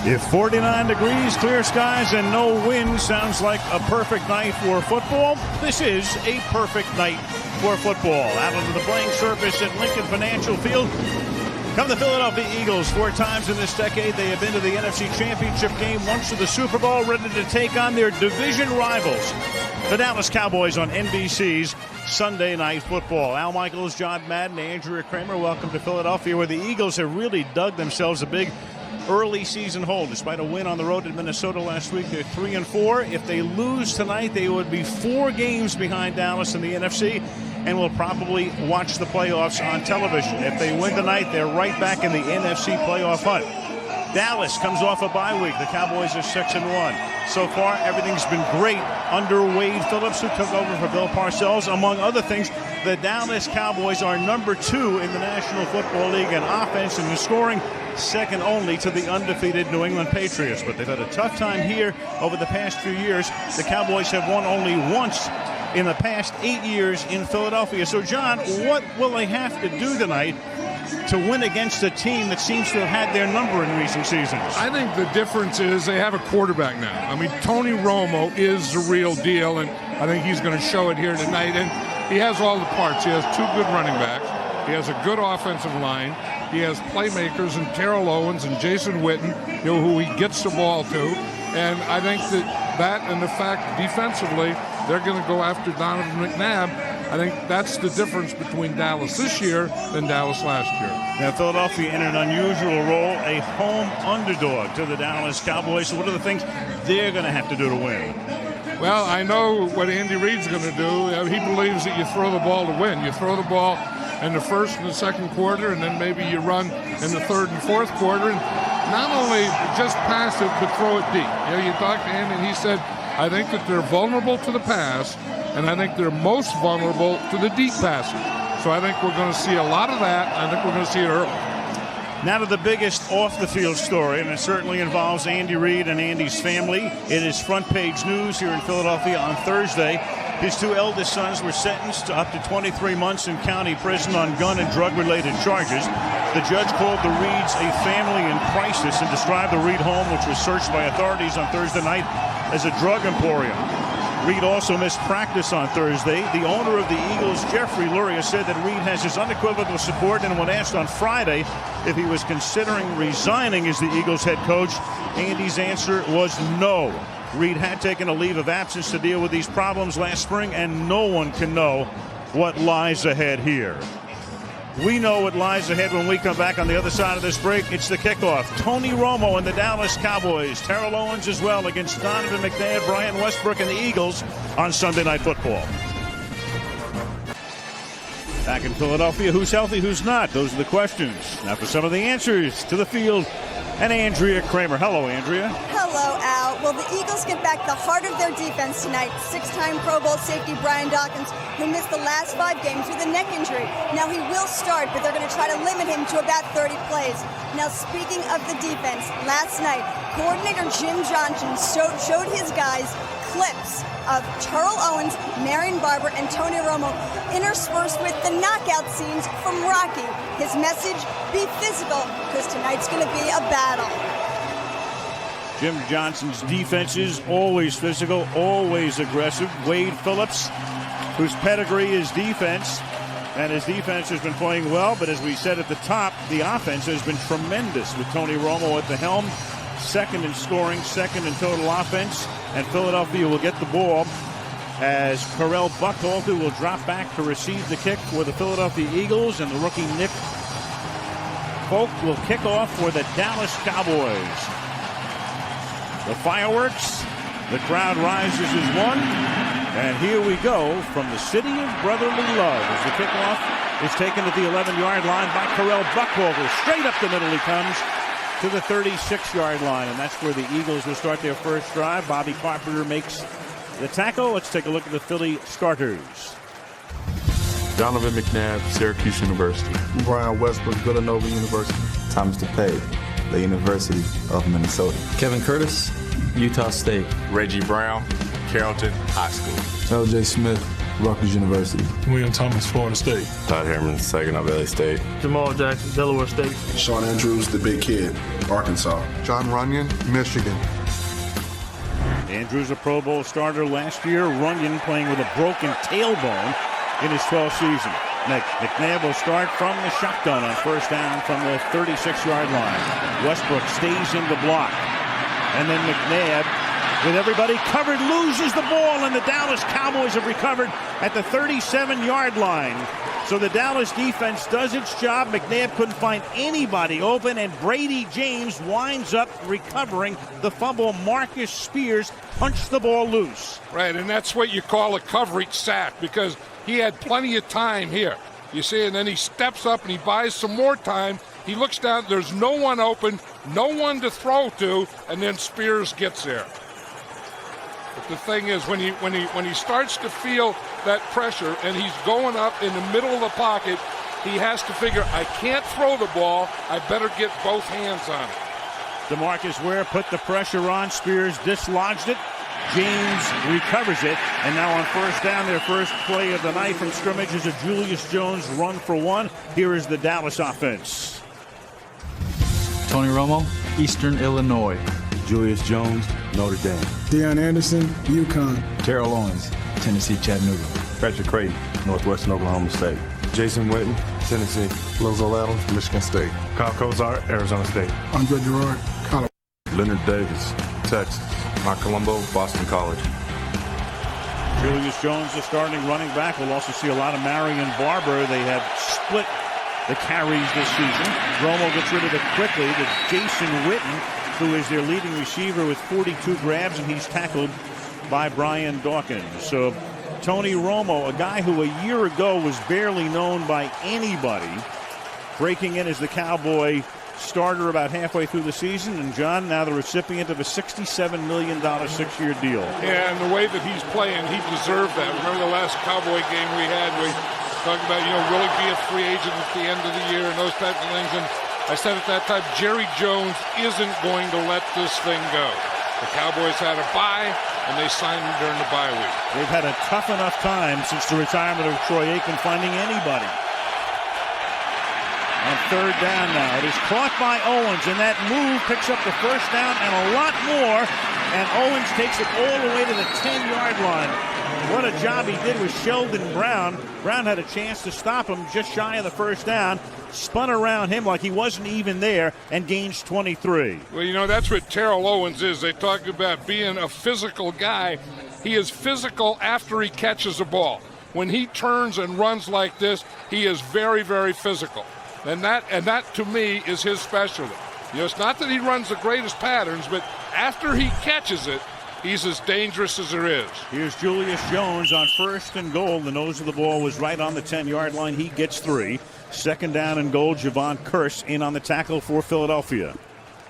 If 49 degrees, clear skies, and no wind sounds like a perfect night for football, this is a perfect night for football. Out onto the playing surface at Lincoln Financial Field come the Philadelphia Eagles. 4 times in this decade, they have been to the NFC Championship game, once to the Super Bowl, ready to take on their division rivals, the Dallas Cowboys, on NBC's Sunday Night Football. Al Michaels, John Madden, Andrea Kremer, welcome to Philadelphia, where the Eagles have really dug themselves a big early season hole. Despite a win on the road in Minnesota last week, they're 3-4. If they lose tonight, they would be 4 games behind Dallas in the NFC and will probably watch the playoffs on television. If they win tonight, they're right back in the NFC playoff hunt. Dallas comes off a bye week. The Cowboys are 6-1. So far, everything's been great under Wade Phillips, who took over for Bill Parcells. Among other things, the Dallas Cowboys are number 2 in the National Football League in offense and in scoring, second only to the undefeated New England Patriots. But they've had a tough time here over the past few years. The Cowboys have won only once in the past 8 years in Philadelphia. So, John, what will they have to do tonight to win against a team that seems to have had their number in recent seasons? I think the difference is they have a quarterback now. I mean, Tony Romo is the real deal, and I think he's going to show it here tonight. And he has all the parts. He has 2 good running backs. He has a good offensive line. He has playmakers in Terrell Owens and Jason Witten, who he gets the ball to. And I think that and the fact defensively they're going to go after Donovan McNabb, I think that's the difference between Dallas this year than Dallas last year. Now, Philadelphia in an unusual role, a home underdog to the Dallas Cowboys. So what are the things they're going to have to do to win? Well, I know what Andy Reid's going to do. He believes that you throw the ball to win. You throw the ball in the first and the second quarter, and then maybe you run in the third and fourth quarter. And not only just pass it, but throw it deep. You talk to him, and he said, I think that they're vulnerable to the pass, and I think they're most vulnerable to the deep passing. So I think we're going to see a lot of that. I think we're going to see it early. Now to the biggest off-the-field story, and it certainly involves Andy Reid and Andy's family. It is front-page news here in Philadelphia on Thursday. His 2 eldest sons were sentenced to up to 23 months in county prison on gun and drug-related charges. The judge called the Reids a family in crisis and described the Reid home, which was searched by authorities on Thursday night, as a drug emporium. Reid also missed practice on Thursday. The owner of the Eagles, Jeffrey Luria, said that Reid has his unequivocal support, and when asked on Friday if he was considering resigning as the Eagles head coach, Andy's answer was no. Reid had taken a leave of absence to deal with these problems last spring, and no one can know what lies ahead here. We know what lies ahead when we come back on the other side of this break. It's the kickoff. Tony Romo and the Dallas Cowboys. Terrell Owens as well against Donovan McNabb, Brian Westbrook, and the Eagles on Sunday Night Football. Back in Philadelphia, who's healthy, who's not? Those are the questions. Now for some of the answers, to the field, and Andrea Kremer. Hello, Andrea. Hello, Al. Well, the Eagles get back the heart of their defense tonight. 6-time Pro Bowl safety Brian Dawkins, who missed the last 5 games with a neck injury. Now he will start, but they're going to try to limit him to about 30 plays. Now, speaking of the defense, last night, coordinator Jim Johnson showed his guys clips of Terrell Owens, Marion Barber, and Tony Romo, interspersed with the knockout scenes from Rocky. His message, be physical, because tonight's going to be a battle. Jim Johnson's defense is always physical, always aggressive. Wade Phillips, whose pedigree is defense, and his defense has been playing well, but as we said at the top, the offense has been tremendous with Tony Romo at the helm. Second in scoring, second in total offense, and Philadelphia will get the ball as Carell Buckhalter will drop back to receive the kick for the Philadelphia Eagles, and the rookie Nick Folk will kick off for the Dallas Cowboys. The fireworks, the crowd rises as one, and here we go from the city of brotherly love as the kickoff is taken at the 11-yard line by Carell Buckhalter. Straight up the middle he comes to the 36-yard line, and that's where the Eagles will start their first drive. Bobby Carpenter makes the tackle. Let's take a look at the Philly starters. Donovan McNabb, Syracuse University. Brian Westbrook, Villanova University. Thomas DePay, the University of Minnesota. Kevin Curtis, Utah State. Reggie Brown, Carrollton High School. LJ Smith, Rutgers University. William Thomas, Florida State. Todd Herman, Saginaw Valley State. Jamal Jackson, Delaware State. Sean Andrews, the big kid, Arkansas. John Runyon, Michigan. Andrews, a Pro Bowl starter last year. Runyon playing with a broken tailbone in his 12th season. McNabb will start from the shotgun on first down from the 36-yard line. Westbrook stays in the block. And then McNabb, with everybody covered, loses the ball, and the Dallas Cowboys have recovered at the 37-yard line. So the Dallas defense does its job. McNabb couldn't find anybody open, and Brady James winds up recovering the fumble. Marcus Spears punched the ball loose. Right, and that's what you call a coverage sack, because he had plenty of time here. You see, and then he steps up and he buys some more time. He looks down, there's no one open, no one to throw to, and then Spears gets there. But the thing is, when he starts to feel that pressure and he's going up in the middle of the pocket, he has to figure, I can't throw the ball, I better get both hands on it. DeMarcus Ware put the pressure on. Spears dislodged it. James recovers it. And now on first down, their first play of the night from scrimmage is a Julius Jones run for one. Here is the Dallas offense. Tony Romo, Eastern Illinois. Julius Jones, Notre Dame. Deion Anderson, UConn. Terrell Owens, Tennessee Chattanooga. Patrick Creighton, Northwestern Oklahoma State. Jason Witten, Tennessee. Lozo Adams, Michigan State. Kyle Kozar, Arizona State. Andre Gerard, Colorado. Leonard Davis, Texas. Mike Colombo, Boston College. Julius Jones, the starting running back. We'll also see a lot of Marion Barber. They have split the carries this season. Romo gets rid of it quickly to Jason Witten, who is their leading receiver with 42 grabs, and he's tackled by Brian Dawkins. So Tony Romo, a guy who a year ago was barely known by anybody, breaking in as the Cowboy starter about halfway through the season, and John, now the recipient of a $67 million six-year deal. Yeah, and the way that he's playing, he deserved that. Remember the last Cowboy game we had, we talked about, will he be a free agent at the end of the year and those types of things, and I said at that time, Jerry Jones isn't going to let this thing go. The Cowboys had a bye, and they signed him during the bye week. They've had a tough enough time since the retirement of Troy Aikman finding anybody. On third down now, it is caught by Owens, and that move picks up the first down and a lot more, and Owens takes it all the way to the 10-yard line. What a job he did with Sheldon Brown. Brown had a chance to stop him just shy of the first down, spun around him like he wasn't even there, and gains 23. Well, that's what Terrell Owens is. They talk about being a physical guy. He is physical after he catches a ball. When he turns and runs like this, he is very, very physical. And that to me is his specialty. It's not that he runs the greatest patterns, but after he catches it, he's as dangerous as there is. Here's Julius Jones on first and goal. The nose of the ball was right on the 10-yard line. He gets 3. Second down and goal. Javon Curse in on the tackle for Philadelphia.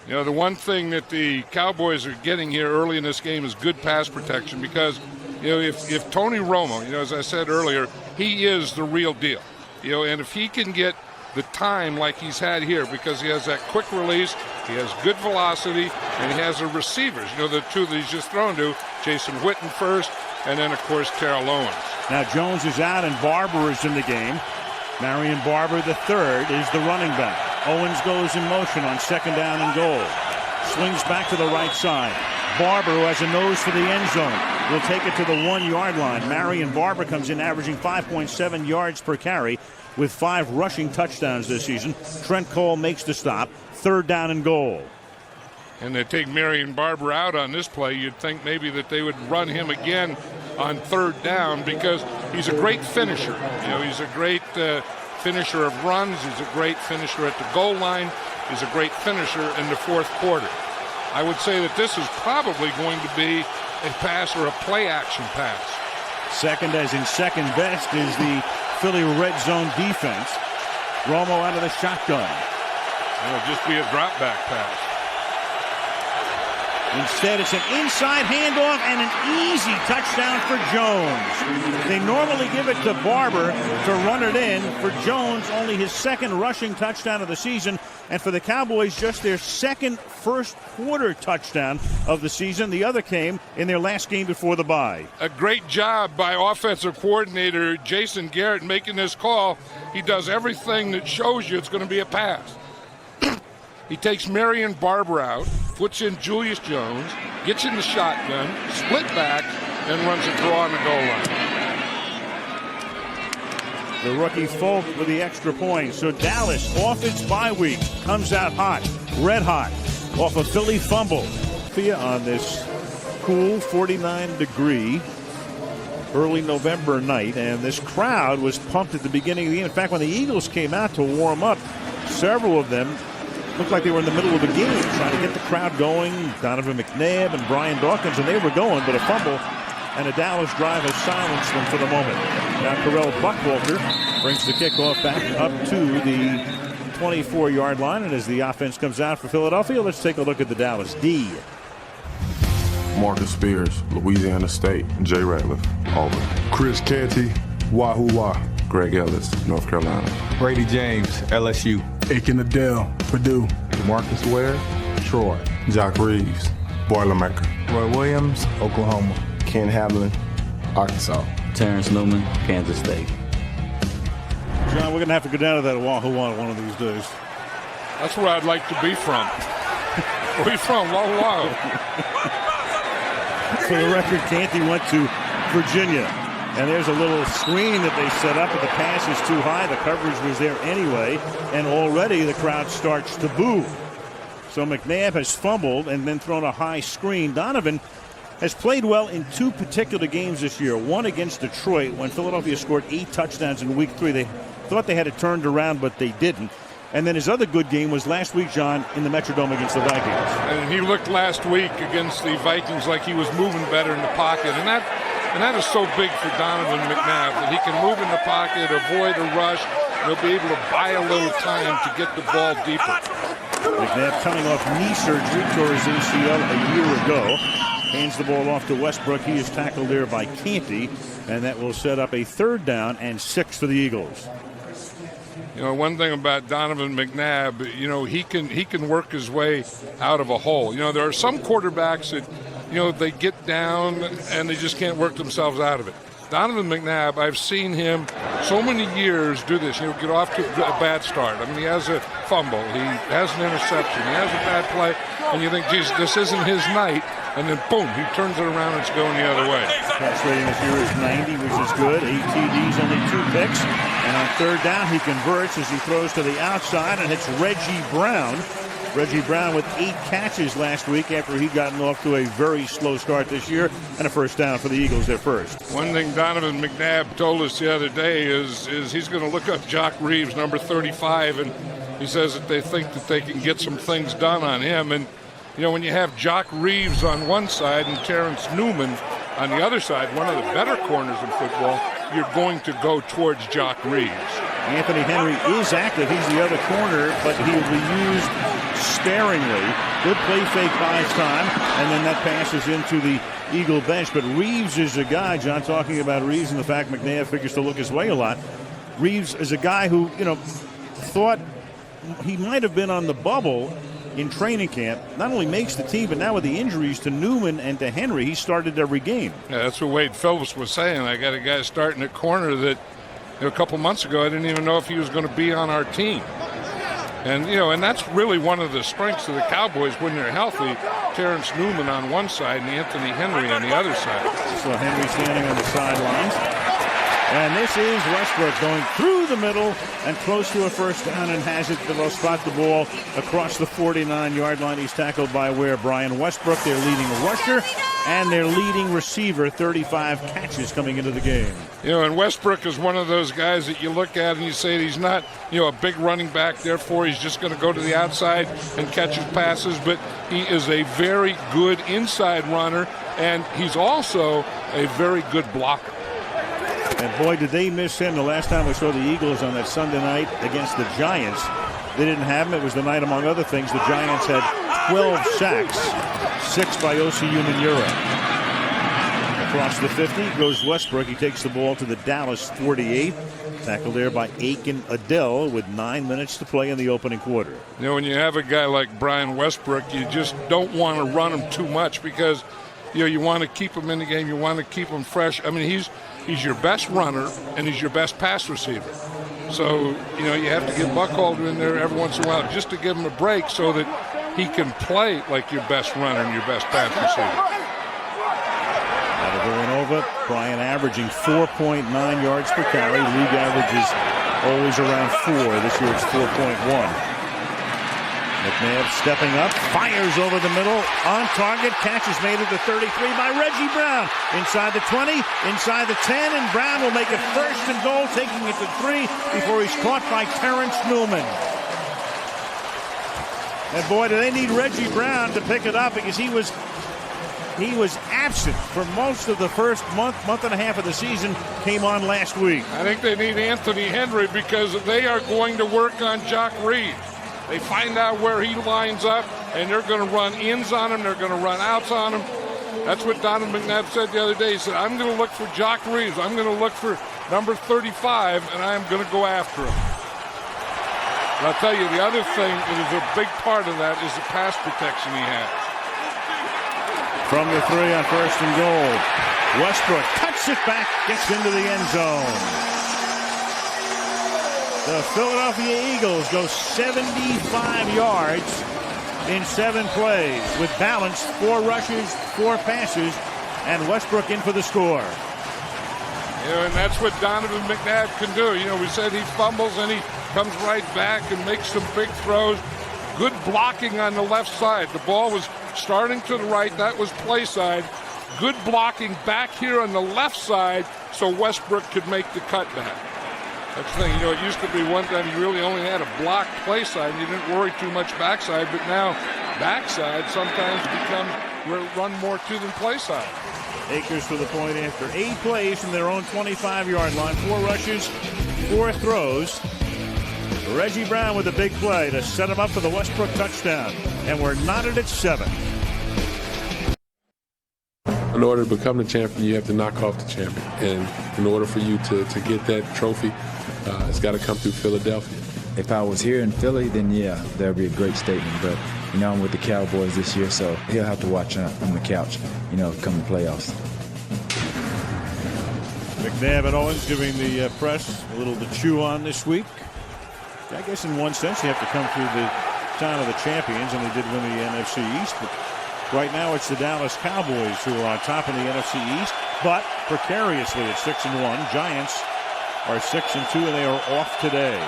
The one thing that the Cowboys are getting here early in this game is good pass protection, because if Tony Romo, as I said earlier, he is the real deal. And if he can get the time like he's had here, because he has that quick release, he has good velocity, and he has the receivers. The two that he's just thrown to, Jason Witten first, and then, of course, Terrell Owens. Now Jones is out and Barber is in the game. Marion Barber, the third, is the running back. Owens goes in motion on second down and goal. Swings back to the right side. Barber, who has a nose for the end zone, will take it to the 1-yard line. Marion Barber comes in averaging 5.7 yards per carry with 5 rushing touchdowns this season. Trent Cole makes the stop. Third down and goal. And they take Marion Barber out on this play. You'd think maybe that they would run him again on third down, because he's a great finisher. He's a great finisher of runs. He's a great finisher at the goal line. He's a great finisher in the fourth quarter. I would say that this is probably going to be a pass or a play-action pass. Second, as in second best, is the Philly red zone defense. Romo out of the shotgun. It'll just be a drop back pass. Instead, it's an inside handoff and an easy touchdown for Jones. They normally give it to Barber to run it in. For Jones, only his second rushing touchdown of the season. And for the Cowboys, just their second first-quarter touchdown of the season. The other came in their last game before the bye. A great job by offensive coordinator Jason Garrett making this call. He does everything that shows you it's going to be a pass. He takes Marion Barber out, puts in Julius Jones, gets in the shotgun, split back, and runs a draw on the goal line. The rookie Folk with the extra point. So Dallas, off its bye week, comes out hot, red hot, off a Philly fumble. On this cool 49-degree early November night, and this crowd was pumped at the beginning of the game. In fact, when the Eagles came out to warm up, several of them looked like they were in the middle of a game, trying to get the crowd going. Donovan McNabb and Brian Dawkins, and they were going, but a fumble and a Dallas drive has silenced them for the moment. Now Carell Buckwalter brings the kickoff back up to the 24-yard line, and as the offense comes out for Philadelphia, let's take a look at the Dallas D. Marcus Spears, Louisiana State. Jay Ratliff, Auburn. Chris Canty, Wahoo Wah. Greg Ellis, North Carolina. Brady James, LSU. Aiken Adele, Purdue. Marcus Ware, Troy. Jock Reeves, Boilermaker. Roy Williams, Oklahoma. Ken Hamlin, Arkansas. Terrence Newman, Kansas State. John, we're going to have to go down to that Wahoo Wah one of these days. That's where I'd like to be from. Where are you from? Wahoo Wah. For the record, Canty went to Virginia. And there's a little screen that they set up, but the pass is too high. The coverage was there anyway, and already the crowd starts to boo. So McNabb has fumbled and then thrown a high screen. Donovan has played well in two particular games this year. One against Detroit, when Philadelphia scored 8 touchdowns in Week 3. They thought they had it turned around, but they didn't. And then his other good game was last week, John, in the Metrodome against the Vikings. And he looked last week against the Vikings like he was moving better in the pocket. And that is so big for Donovan McNabb, that he can move in the pocket, avoid a rush. He'll be able to buy a little time to get the ball deeper. McNabb coming off knee surgery, tore his ACL a year ago. Hands the ball off to Westbrook. He is tackled there by Canty, and that will set up a 3rd down and 6 for the Eagles. You know, one thing about Donovan McNabb, you know, he can work his way out of a hole. You know, there are some quarterbacks that, you know, they get down and they just can't work themselves out of it. Donovan McNabb, I've seen him so many years do this. You know, get off to a bad start. I mean, he has a fumble, he has an interception, he has a bad play, and you think, geez, this isn't his night. And then, boom, he turns it around and it's going the other way. Pass rating this year is 90, which is good. 8 TDs, only 2 picks. And on 3rd down, he converts as he throws to the outside and hits Reggie Brown. Reggie Brown with 8 catches last week after he'd gotten off to a very slow start this year. And a 1st down for the Eagles, their first. One thing Donovan McNabb told us the other day is he's going to look up Jock Reeves, number 35, and he says that they think that they can get some things done on him. And you know, when you have Jock Reeves on one side and Terrence Newman on the other side, one of the better corners in football, you're going to go towards Jock Reeves. Anthony Henry is active. He's the other corner, but he will be used sparingly. Good play fake buys time, and then that passes into the Eagle bench. But Reeves is a guy, John, talking about Reeves and the fact McNabb figures to look his way a lot. Reeves is a guy who, you know, thought he might have been on the bubble in training camp. Not only makes the team, but now with the injuries to Newman and to Henry, he started every game. Yeah, that's what Wade Phillips was saying. I got a guy starting at corner that, you know, a couple months ago I didn't even know if he was going to be on our team. And, you know, and that's really one of the strengths of the Cowboys when they're healthy. Terrence Newman on one side and Anthony Henry on the other side. So Henry standing on the sidelines. And this is Westbrook going through the middle and close to a 1st down and has it. They'll spot the ball across the 49-yard line. He's tackled by Brian Westbrook, their leading rusher, and their leading receiver, 35 catches coming into the game. You know, and Westbrook is one of those guys that you look at and you say he's not, you know, a big running back, therefore he's just going to go to the outside and catch his passes, but he is a very good inside runner, and he's also a very good blocker. And boy, did they miss him the last time we saw the Eagles on that Sunday night against the Giants. they didn't have him. It was the night, among other things, the Giants had 12 sacks, 6 by Osi Umenyiora. Across the 50 goes Westbrook. He takes the ball to the Dallas 48. Tackled there by Aiken Adele with 9 minutes to play in the opening quarter. You know, when you have a guy like Brian Westbrook, you just don't want to run him too much because, you know, you want to keep him in the game. You want to keep him fresh. I mean, he's your best runner and he's your best pass receiver. So, you know, you have to get Buckholder in there every once in a while just to give him a break so that he can play like your best runner and your best pass receiver. Villanova, Bryant averaging 4.9 yards per carry. League average is always around 4. This year it's 4.1. McNabb stepping up, fires over the middle, on target, catch is made at the 33 by Reggie Brown. Inside the 20, inside the 10, and Brown will make it first and goal, taking it to 3 before he's caught by Terrence Newman. And boy, do they need Reggie Brown to pick it up because he was absent for most of the first month and a half of the season, came on last week. I think they need Anthony Henry because they are going to work on Jock Reed. They find out where he lines up, and they're going to run ins on him. They're going to run outs on him. That's what Donovan McNabb said the other day. He said, I'm going to look for Jock Reeves. I'm going to look for number 35, and I'm going to go after him. And I'll tell you, the other thing that is a big part of that is the pass protection he has. From the 3 on first and goal. Westbrook cuts it back, gets into the end zone. The Philadelphia Eagles go 75 yards in 7 plays with balance, 4 rushes, 4 passes, and Westbrook in for the score. You know, and that's what Donovan McNabb can do. You know, we said he fumbles and he comes right back and makes some big throws. Good blocking on the left side. The ball was starting to the right. That was play side. Good blocking back here on the left side so Westbrook could make the cutback. That's the thing. You know, it used to be one time you really only had a block play side and you didn't worry too much backside, but now backside sometimes becomes run more to than play side. Akers for the point after 8 plays from their own 25-yard line. 4 rushes, 4 throws. Reggie Brown with a big play to set him up for the Westbrook touchdown. And we're knotted at 7. In order to become the champion, you have to knock off the champion. And in order for you to get that trophy, it's got to come through Philadelphia. If I was here in Philly, then yeah, that would be a great statement. But, you know, I'm with the Cowboys this year, so he'll have to watch on the couch, you know, come the playoffs. McNabb and Owens giving the press a little to chew on this week. I guess in one sense you have to come through the town of the champions, and they did win the NFC East. But right now it's the Dallas Cowboys who are on top in the NFC East, but precariously at 6-1. Giants are 6-2, and they are off today.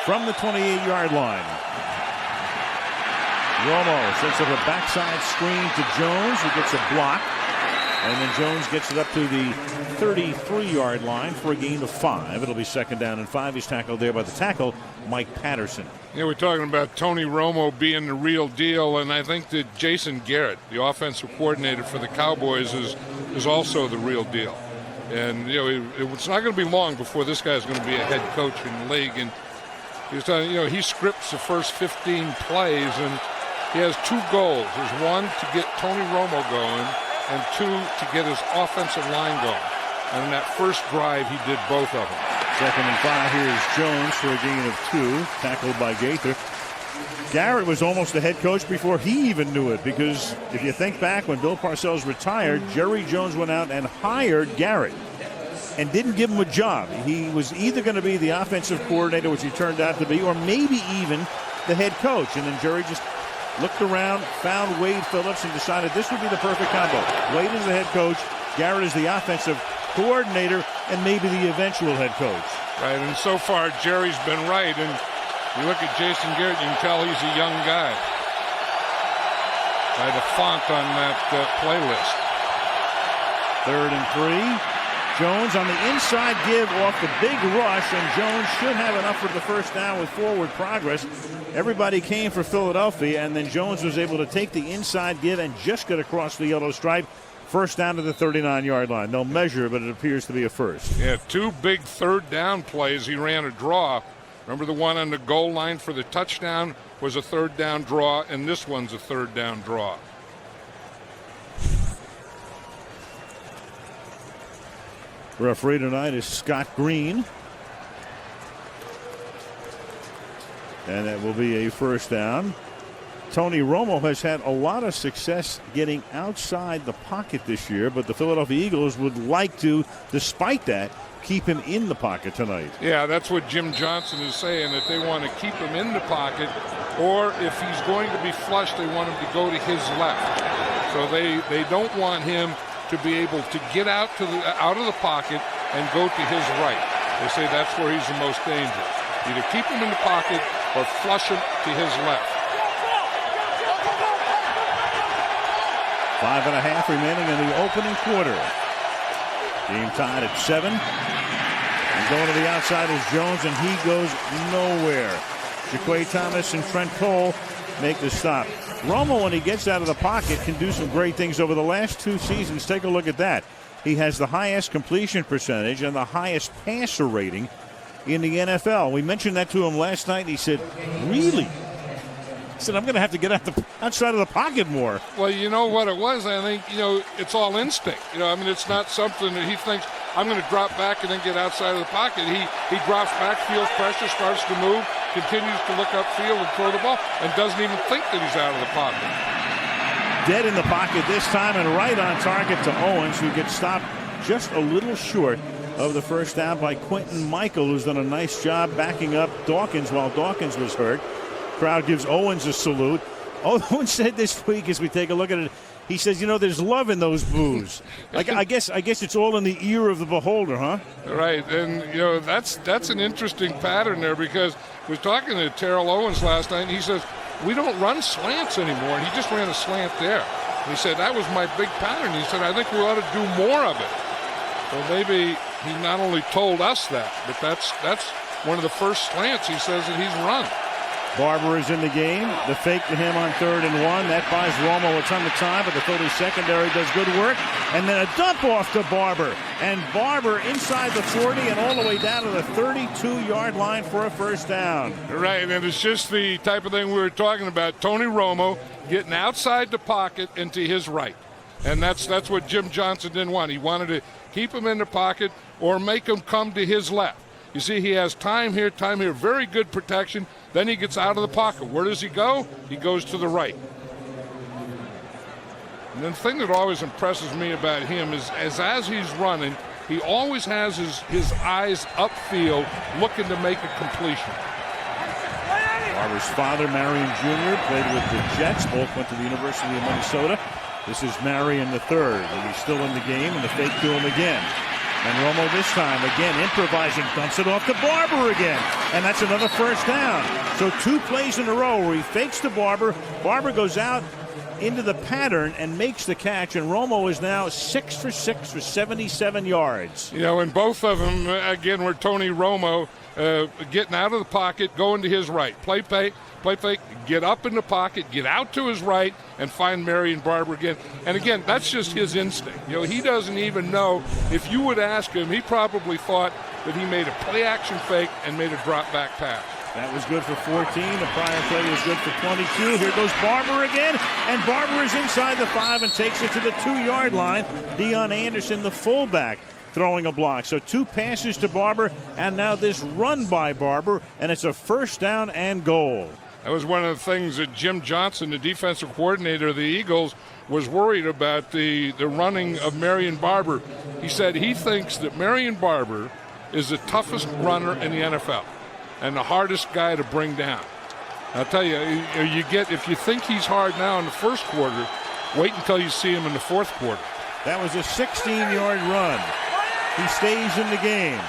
From the 28-yard line, Romo sets up a backside screen to Jones, who gets a block. And then Jones gets it up to the 33-yard line for a gain of 5. It'll be 2nd down and 5. He's tackled there by the tackle, Mike Patterson. Yeah, we're talking about Tony Romo being the real deal, and I think that Jason Garrett, the offensive coordinator for the Cowboys, is also the real deal. And, you know, it's not going to be long before this guy's going to be a head coach in the league. And he was telling, you know, he scripts the first 15 plays, and he has 2 goals. There's one to get Tony Romo going, and 2 to get his offensive line going. And in that first drive, he did both of them. 2nd and 5. Here's Jones for a gain of 2, tackled by Gaither. Garrett was almost the head coach before he even knew it, because if you think back when Bill Parcells retired, Jerry Jones went out and hired Garrett and didn't give him a job. He was either going to be the offensive coordinator, which he turned out to be, or maybe even the head coach. And then Jerry just looked around, found Wade Phillips, and decided this would be the perfect combo. Wade is the head coach, Garrett is the offensive coordinator, and maybe the eventual head coach. Right, and so far Jerry's been right. And you look at Jason Garrett, you can tell he's a young guy by the font on that playlist. 3rd and 3. Jones on the inside give off the big rush, and Jones should have enough for the first down with forward progress. Everybody came for Philadelphia, and then Jones was able to take the inside give and just get across the yellow stripe. First down to the 39-yard line. They'll measure, but it appears to be a first. Yeah, 2 big 3rd down plays. He ran a draw Remember the one on the goal line for the touchdown was a third down draw, and this one's a third down draw. Referee tonight is Scott Green. And that will be a first down. Tony Romo has had a lot of success getting outside the pocket this year, but the Philadelphia Eagles would like to, despite that, keep him in the pocket tonight. Yeah, that's what Jim Johnson is saying, that they want to keep him in the pocket, or if he's going to be flushed, they want him to go to his left. So they don't want him to be able to get out of the pocket and go to his right. They say that's where he's the most dangerous. Either keep him in the pocket or flush him to his left. 5.5 remaining in the opening quarter. Game tied at 7. And going to the outside is Jones, and he goes nowhere. Jaquay Thomas and Trent Cole make the stop. Romo, when he gets out of the pocket, can do some great things over the last 2 seasons. Take a look at that. He has the highest completion percentage and the highest passer rating in the NFL. We mentioned that to him last night, and he said, really? He said, I'm going to have to get outside of the pocket more. Well, you know what it was? I think, it's all instinct. It's not something that he thinks, I'm going to drop back and then get outside of the pocket. He drops back, feels pressure, starts to move, continues to look upfield and throw the ball, and doesn't even think that he's out of the pocket. Dead in the pocket this time and right on target to Owens, who gets stopped just a little short of the first down by Quentin Michael, who's done a nice job backing up Dawkins while Dawkins was hurt. Crowd gives Owens a salute. Owens said this week, as we take a look at it, he says, there's love in those boos. I guess it's all in the ear of the beholder, huh? Right, and that's an interesting pattern there, because we were talking to Terrell Owens last night, and he says, we don't run slants anymore, and he just ran a slant there. And he said, that was my big pattern. He said, I think we ought to do more of it. So maybe he not only told us that, but that's one of the first slants he says that he's run. Barber is in the game. The fake to him on 3rd and 1. That buys Romo a ton of time, but the Phillies secondary does good work. And then a dump off to Barber. And Barber inside the 40 and all the way down to the 32-yard line for a first down. Right, and it's just the type of thing we were talking about. Tony Romo getting outside the pocket and to his right. And that's what Jim Johnson didn't want. He wanted to keep him in the pocket or make him come to his left. You see, he has time here, very good protection. Then he gets out of the pocket. Where does he go? He goes to the right. And the thing that always impresses me about him is as he's running, he always has his eyes upfield looking to make a completion. Barber's father, Marion Jr., played with the Jets. Both went to the University of Minnesota. This is Marion the third, and he's still in the game, and the fake to him again. And Romo this time, again, improvising, dumps it off to Barber again. And that's another first down. So 2 plays in a row where he fakes to Barber. Barber goes out into the pattern and makes the catch. And Romo is now 6 for 6 for 77 yards. And both of them, again, were Tony Romo getting out of the pocket, going to his right. Play fake, get up in the pocket, get out to his right, and find Marion Barber again. And again, that's just his instinct. He doesn't even know. If you would ask him, he probably thought that he made a play-action fake and made a drop-back pass. That was good for 14. The prior play was good for 22. Here goes Barber again, and Barber is inside the 5 and takes it to the 2-yard line. Deion Anderson, the fullback, throwing a block. So 2 passes to Barber, and now this run by Barber, and it's a first down and goal. That was one of the things that Jim Johnson, the defensive coordinator of the Eagles, was worried about, the running of Marion Barber. He said he thinks that Marion Barber is the toughest runner in the NFL and the hardest guy to bring down. I'll tell you, if you think he's hard now in the first quarter, wait until you see him in the fourth quarter. That was a 16-yard run. He stays in the game.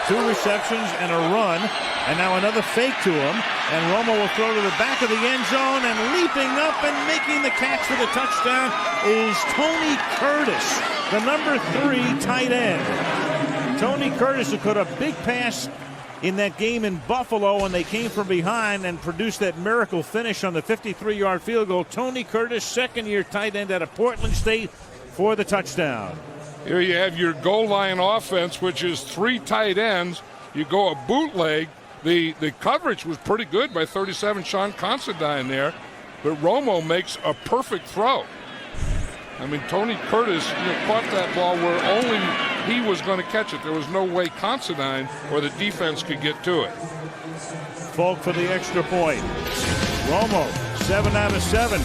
2 receptions and a run, and now another fake to him, and Romo will throw to the back of the end zone, and leaping up and making the catch for the touchdown is Tony Curtis, the number 3 tight end. Tony Curtis, who caught a big pass in that game in Buffalo when they came from behind and produced that miracle finish on the 53-yard field goal. Tony Curtis, second-year tight end out of Portland State, for the touchdown. Here you have your goal line offense, which is 3 tight ends You go a bootleg. The coverage was pretty good by 37 Sean Considine there, but Romo makes a perfect throw. I mean, Tony Curtis caught that ball where only he was going to catch it. There was no way Considine or the defense could get to it. Folk for the extra point. Romo, 7 out of 7,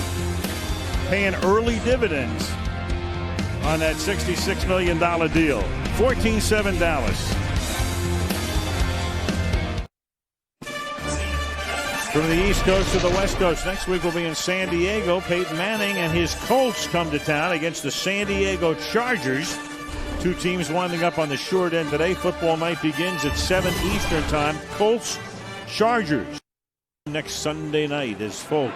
paying early dividends on that $66 million deal. 14-7 Dallas. From the East Coast to the West Coast, next week we'll be in San Diego. Peyton Manning and his Colts come to town against the San Diego Chargers. Two teams winding up on the short end today. Football night begins at 7 Eastern time. Colts, Chargers. Next Sunday night as Folk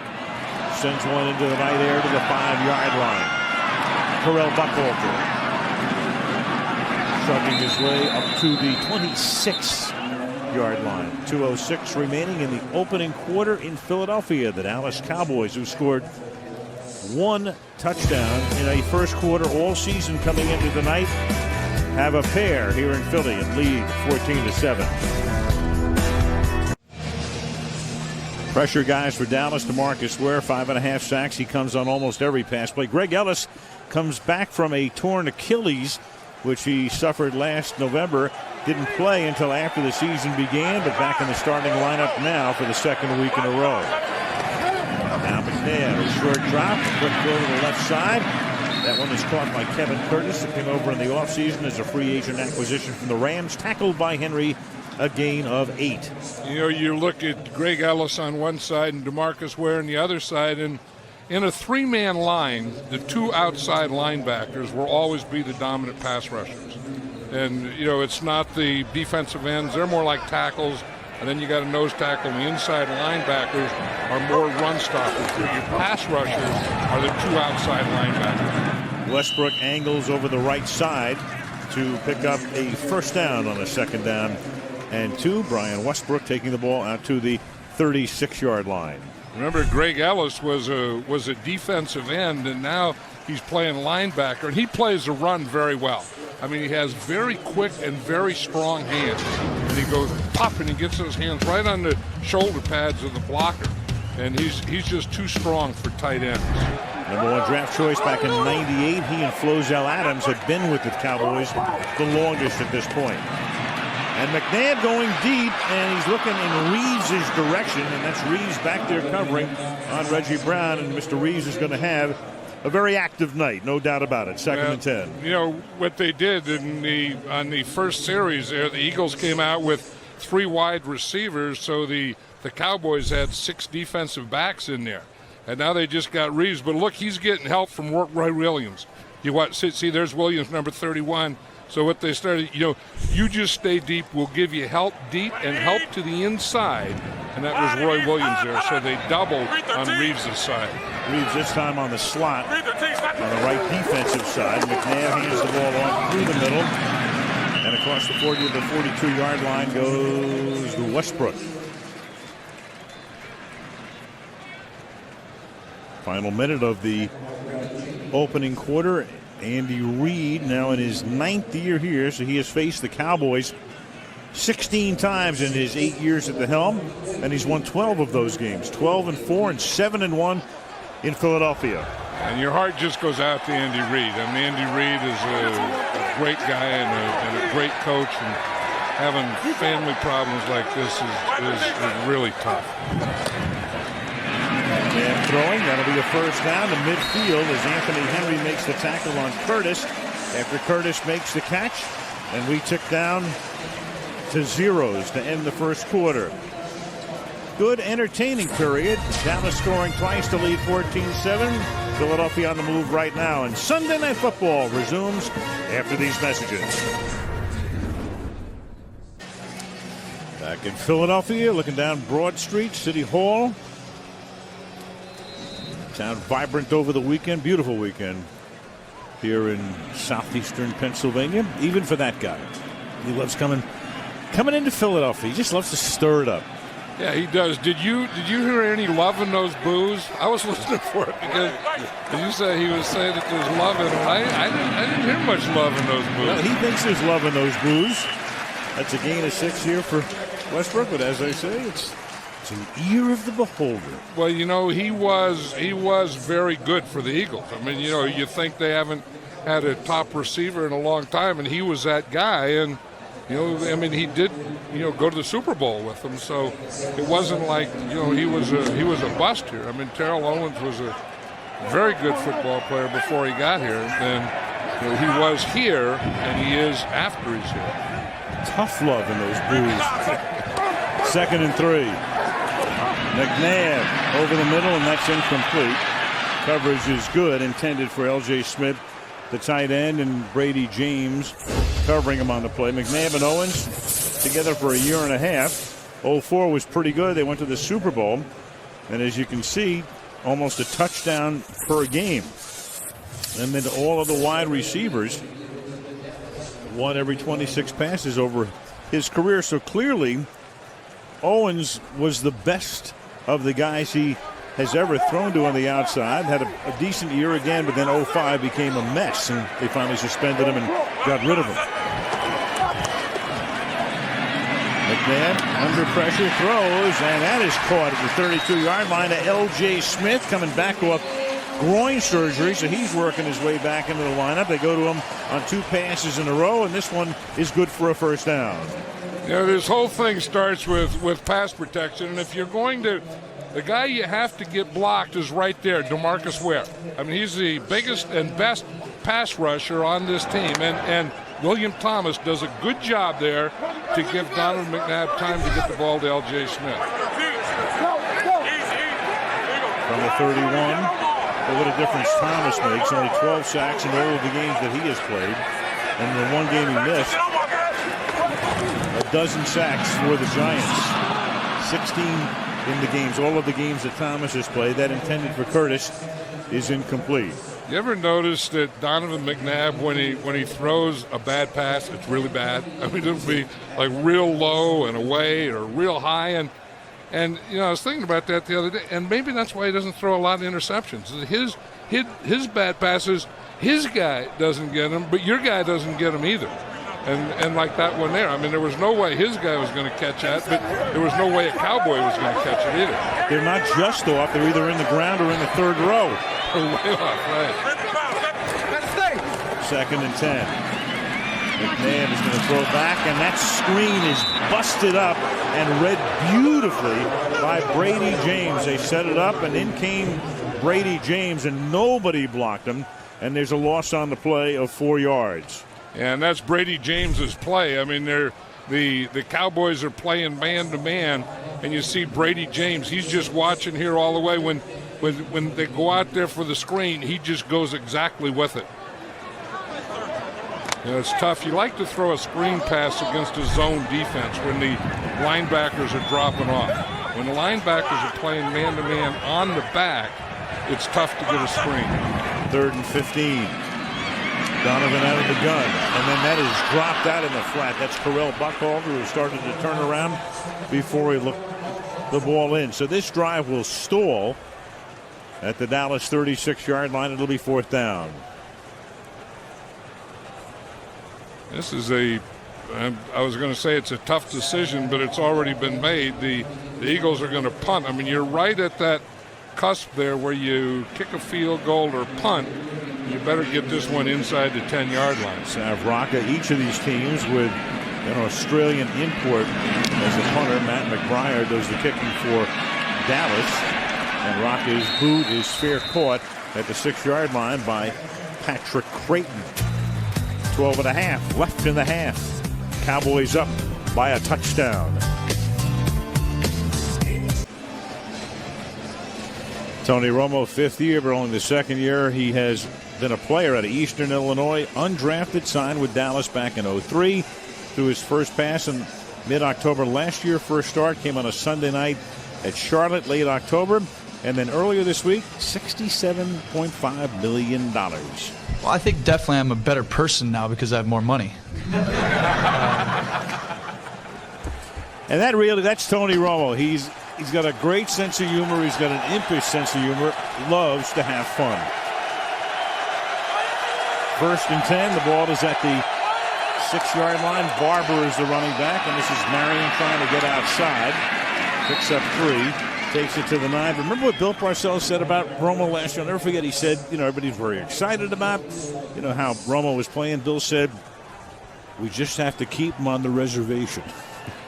sends one into the night air to the 5-yard line. Terrell Buckwalter chugging his way up to the 26-yard line. 2:06 remaining in the opening quarter in Philadelphia. The Dallas Cowboys, who scored one touchdown in a first quarter all season coming into the night, have a pair here in Philly and lead 14-7. Pressure guys for Dallas. DeMarcus Ware, 5.5 sacks. He comes on almost every pass play. Greg Ellis comes back from a torn Achilles, which he suffered last November. Didn't play until after the season began, but back in the starting lineup now for the second week in a row. Now McNair, a short drop, a quick throw to the left side. That one is caught by Kevin Curtis, who came over in the offseason as a free agent acquisition from the Rams, tackled by Henry, a gain of 8. You look at Greg Ellis on one side and DeMarcus Ware on the other side, and in a three-man line, the two outside linebackers will always be the dominant pass rushers. And, it's not the defensive ends. They're more like tackles. And then you got a nose tackle. And the inside linebackers are more run stoppers. Your pass rushers are the two outside linebackers. Westbrook angles over the right side to pick up a first down on a second down and 2. Brian Westbrook taking the ball out to the 36-yard line. Remember, Greg Ellis was a defensive end, and now he's playing linebacker, and he plays the run very well. I mean, he has very quick and very strong hands. And he goes pop, and he gets his hands right on the shoulder pads of the blocker. And he's just too strong for tight ends. Number 1 draft choice back in '98. He and Flozell Adams had been with the Cowboys the longest at this point. And McNabb going deep, and he's looking in Reeves' direction, and that's Reeves back there covering on Reggie Brown, and Mr. Reeves is going to have a very active night, no doubt about it. Second and 10. What they did on the first series there, the Eagles came out with 3 wide receivers, so the Cowboys had 6 defensive backs in there. And now they just got Reeves. But look, he's getting help from Roy Williams. See, there's Williams, number 31. So what they started, you just stay deep. We'll give you help deep and help to the inside. And that was Roy Williams there. So they doubled on Reeves' side. Reeves this time on the slot on the right defensive side. McNabb hands the ball off through the middle. And across the 40 to the 42-yard line goes Westbrook. Final minute of the opening quarter. Andy Reid now in his 9th year here, so he has faced the Cowboys 16 times in his 8 years at the helm, and he's won 12 of those games, 12-4 and 7-1 in Philadelphia. And your heart just goes out to Andy Reid. I mean, Andy Reid is a great guy and a great coach, and having family problems like this is really tough. And throwing, that'll be a first down to midfield as Anthony Henry makes the tackle on Curtis. After Curtis makes the catch, and we tick down to zeros to end the first quarter. Good entertaining period. Dallas scoring twice to lead 14-7. Philadelphia on the move right now. And Sunday Night Football resumes after these messages. Back in Philadelphia, looking down Broad Street, City Hall. Town vibrant over the weekend. Beautiful weekend here in southeastern Pennsylvania. Even for that guy. He loves coming into Philadelphia. He just loves to stir it up. Yeah, he does. Did you hear any love in those boos? I was listening for it because you said he was saying that there's love in it. I didn't hear much love in those boos. Well, he thinks there's love in those boos. That's a gain of 6 here for Westbrook, but as I say, it's an ear of the beholder. Well, he was very good for the Eagles. I mean, you think they haven't had a top receiver in a long time, and he was that guy. And he did go to the Super Bowl with them. So it wasn't like he was a bust here. I mean, Terrell Owens was a very good football player before he got here, and he was here, and he is after he's here. Tough love in those blues. 2nd and 3. McNabb over the middle, and that's incomplete. Coverage is good, intended for L.J. Smith, the tight end, and Brady James covering him on the play. McNabb and Owens together for a year and a half. 04 was pretty good. They went to the Super Bowl, and as you can see, almost a touchdown per game. And then all of the wide receivers won every 26 passes over his career. So clearly, Owens was the best of the guys he has ever thrown to on the outside. Had a decent year again, but then 05 became a mess, and they finally suspended him and got rid of him. McNabb under pressure throws, and that is caught at the 32-yard line to L.J. Smith, coming back off groin surgery, so he's working his way back into the lineup. They go to him on 2 passes in a row, and this one is good for a first down. This whole thing starts with pass protection, and if you're going to, the guy you have to get blocked is right there, DeMarcus Ware. I mean, he's the biggest and best pass rusher on this team, and William Thomas does a good job there to give Donovan McNabb time to get the ball to L.J. Smith. From the 31, what a difference Thomas makes. Only 12 sacks in all of the games that he has played. And the one game he missed, a dozen sacks for the Giants. 16 in the games, all of the games that Thomas has played. That intended for Curtis is incomplete. You ever notice that Donovan McNabb, when he throws a bad pass, it's really bad? I mean, it'll be like real low and away or real high. And I was thinking about that the other day, and maybe that's why he doesn't throw a lot of interceptions. His bad passes, his guy doesn't get them, but your guy doesn't get them either. And like that one there, I mean, there was no way his guy was going to catch that, but there was no way a Cowboy was going to catch it either. They're not just off; they're either in the ground or in the third row. Way off, right. 2nd and 10. McNabb is going to throw back, and that screen is busted up and read beautifully by Brady James. They set it up, and in came Brady James, and nobody blocked him. And there's a loss on the play of 4 yards. And that's Brady James's play. I mean, the Cowboys are playing man-to-man, and you see Brady James. He's just watching here all the way. When they go out there for the screen, he just goes exactly with it. It's tough. You like to throw a screen pass against a zone defense when the linebackers are dropping off. When the linebackers are playing man-to-man on the back, it's tough to get a screen. 3rd and 15. Donovan out of the gun, and then that is dropped out in the flat. That's Correll Buckhalter, who started to turn around before he looked the ball in. So this drive will stall at the Dallas 36-yard line. It'll be 4th down. This is I was going to say it's a tough decision, but it's already been made. The Eagles are going to punt. I mean, you're right at that cusp there where you kick a field goal or punt. You better get this one inside the 10-yard line. Rocca, each of these teams with an Australian import as a punter. Matt McBriar does the kicking for Dallas. And Rocca's boot is fair caught at the 6-yard line by Patrick Creighton. 12 and a half left in the half. Cowboys up by a touchdown. Tony Romo, 5th year, but only the 2nd year he has been a player out of Eastern Illinois, undrafted, signed with Dallas back in 03. Threw his first pass in mid-October last year. First start came on a Sunday night at Charlotte, late October. And then earlier this week, $67.5 million. Well, I think definitely I'm a better person now because I have more money. And that's Tony Romo. He's got a great sense of humor. He's got an impish sense of humor. Loves to have fun. 1st and 10. The ball is at the 6-yard line. Barber is the running back, and this is Marion trying to get outside. Picks up 3, takes it to the 9. Remember what Bill Parcells said about Romo last year? I'll never forget. He said, everybody's very excited about, how Romo was playing. Bill said, we just have to keep him on the reservation.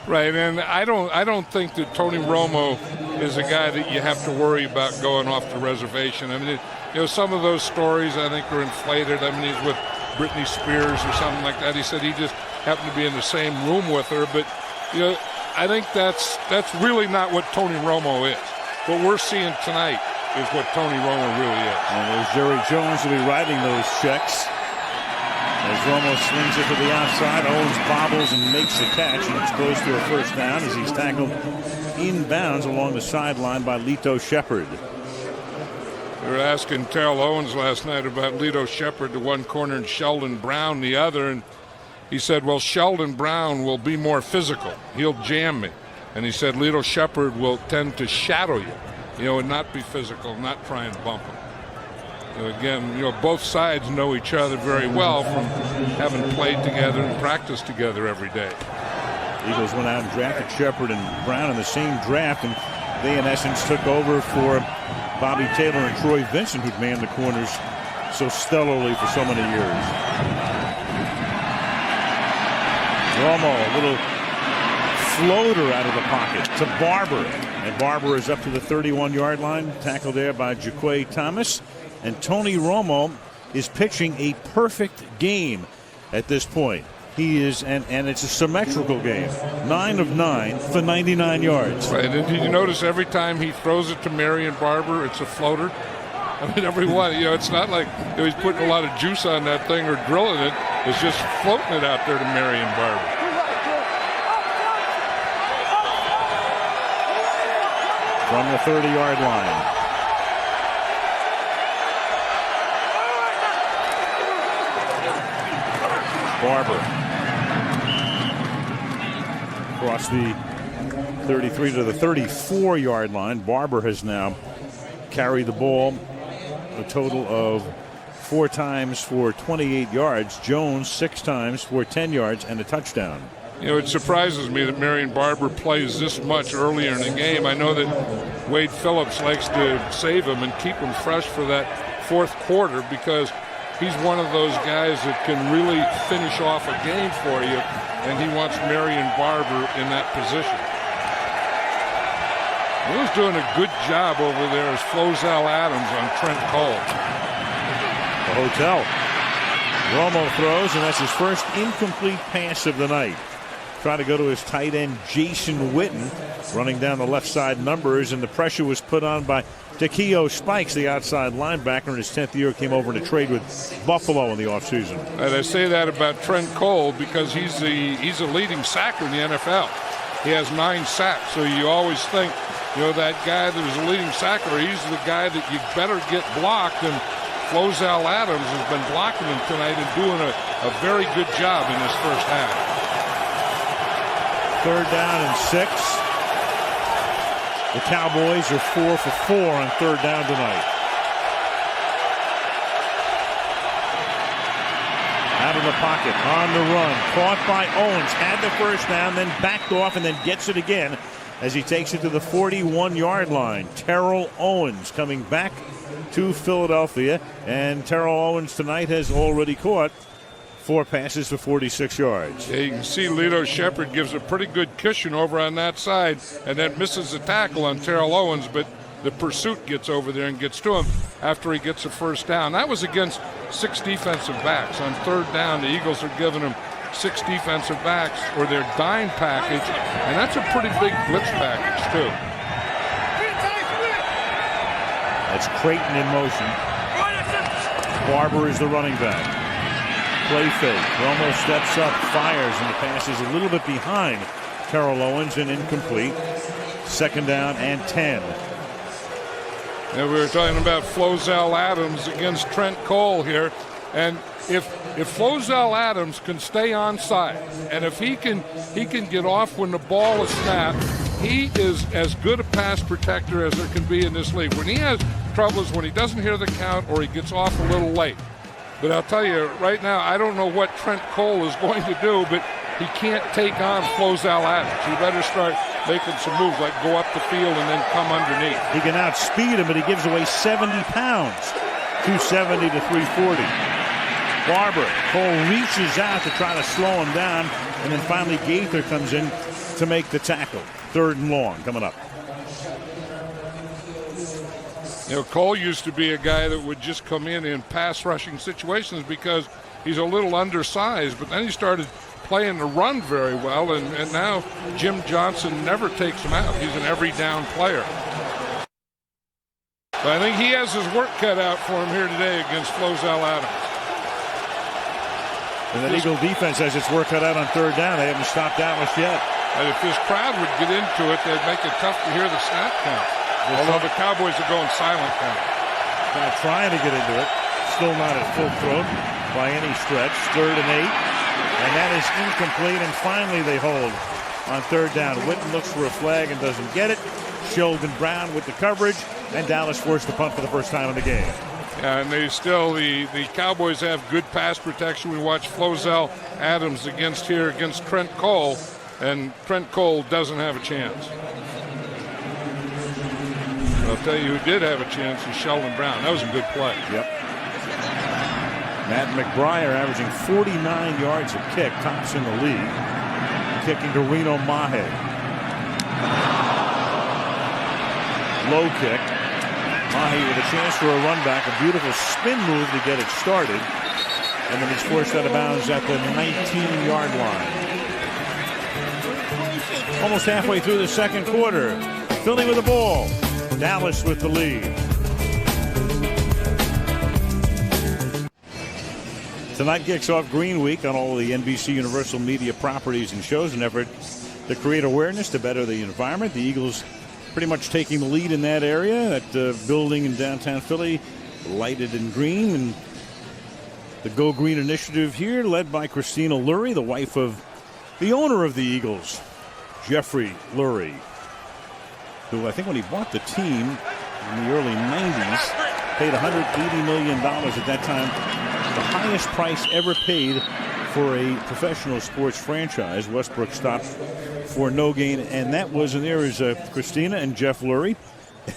Right, and I don't think that Tony Romo is a guy that you have to worry about going off the reservation. I mean, some of those stories I think are inflated. I mean, he's with Britney Spears or something like that. He said he just happened to be in the same room with her, but I think that's really not what Tony Romo is. What we're seeing tonight is what Tony Romo really is. And there's Jerry Jones will be writing those checks. As Romo slings it to the outside, Owens bobbles and makes the catch, and it's close to a first down as he's tackled inbounds along the sideline by Lito Shepherd. We were asking Terrell Owens last night about Lito Shepherd, the one corner, and Sheldon Brown, the other, and he said, well, Sheldon Brown will be more physical. He'll jam me. And he said Lito Shepherd will tend to shadow you, and not be physical, not try and bump him. Again, both sides know each other very well from having played together and practiced together every day. Eagles went out and drafted Shepherd and Brown in the same draft, and they, in essence, took over for Bobby Taylor and Troy Vincent, who'd manned the corners so stellarly for so many years. Romo, a little floater out of the pocket to Barber, and Barber is up to the 31-yard line, tackled there by Jaquay Thomas. And Tony Romo is pitching a perfect game at this point. He is, and it's a symmetrical game. 9 of 9 for 99 yards. Right, and did you notice every time he throws it to Marion Barber, it's a floater? I mean, every one. It's not like he's putting a lot of juice on that thing or drilling it. It's just floating it out there to Marion Barber. From the 30-yard line. Barber across the 33 to the 34-yard line. Barber has now carried the ball a total of 4 times for 28 yards. Jones 6 times for 10 yards and a touchdown. It surprises me that Marion Barber plays this much earlier in the game. I know that Wade Phillips likes to save him and keep him fresh for that 4th quarter because he's one of those guys that can really finish off a game for you, and he wants Marion Barber in that position. He was doing a good job over there as Flozell Adams on Trent Cole. The hotel. Romo throws, and that's his first incomplete pass of the night. Trying to go to his tight end, Jason Witten, running down the left side numbers, and the pressure was put on by Takeo Spikes, the outside linebacker. In his 10th year, came over to trade with Buffalo in the offseason. And I say that about Trent Cole because he's a leading sacker in the NFL. He has 9 sacks, so you always think, that guy that was a leading sacker, he's the guy that you better get blocked, and Flozell Adams has been blocking him tonight and doing a very good job in this first half. 3rd down and 6. The Cowboys are 4 for 4 on 3rd down tonight. Out of the pocket, on the run, caught by Owens, had the first down, then backed off and then gets it again as he takes it to the 41-yard line. Terrell Owens coming back to Philadelphia, and Terrell Owens tonight has already caught 4 passes for 46 yards. Yeah, you can see Lito Shepherd gives a pretty good cushion over on that side and then misses the tackle on Terrell Owens, but the pursuit gets over there and gets to him after he gets a first down. That was against 6 defensive backs. On 3rd down, the Eagles are giving him 6 defensive backs or their dime package, and that's a pretty big blitz package too. That's Creighton in motion. Barber is the running back. Play fake. Romo steps up, fires, and the pass is a little bit behind Terrell Owens and incomplete. 2nd down and 10. And we were talking about Flozell Adams against Trent Cole here, and if Flozell Adams can stay onside, and if he can get off when the ball is snapped, he is as good a pass protector as there can be in this league. When he has troubles, when he doesn't hear the count or he gets off a little late, But I'll tell you right now, I don't know what Trent Cole is going to do, but he can't take on Flozell Adams. He better start making some moves, like go up the field and then come underneath. He can outspeed him, but he gives away 70 pounds, 270 to 340. Barber, Cole reaches out to try to slow him down, and then finally Gaither comes in to make the tackle. 3rd and long coming up. You know, Cole used to be a guy that would just come in pass rushing situations because he's a little undersized, but then he started playing the run very well, and now Jim Johnson never takes him out. He's an every down player. But I think he has his work cut out for him here today against Flozell Adams. And the Eagle defense has its work cut out on 3rd down. They haven't stopped Dallas yet. And if this crowd would get into it, they'd make it tough to hear the snap count. Although the Cowboys are going silent count. Kind of trying to get into it. Still not at full throat by any stretch. 3rd and 8. And that is incomplete. And finally they hold on 3rd down. Witten looks for a flag and doesn't get it. Sheldon Brown with the coverage. And Dallas forced to punt for the first time in the game. Yeah, and the Cowboys have good pass protection. We watch Flozell Adams against Trent Cole, and Trent Cole doesn't have a chance. I'll tell you who did have a chance is Sheldon Brown. That was a good play. Yep. Matt McBriar averaging 49 yards a kick, tops in the league. Kicking to Reno Mahe. Low kick. Mahe with a chance for a run back, a beautiful spin move to get it started. And then he's forced out of bounds at the 19-yard line. Almost halfway through the second quarter. Philly with the ball. Dallas with the lead. Tonight kicks off Green Week on all the NBC Universal Media properties and shows, an effort to create awareness to better the environment. The Eagles pretty much taking the lead in that area. That building in downtown Philly, lighted in green. And the Go Green initiative here, led by Christina Lurie, the wife of the owner of the Eagles, Jeffrey Lurie, who I think when he bought the team in the early 90s, paid $180 million at that time, the highest price ever paid for a professional sports franchise. Westbrook stopped for no gain, and that was in there is Christina and Jeff Lurie.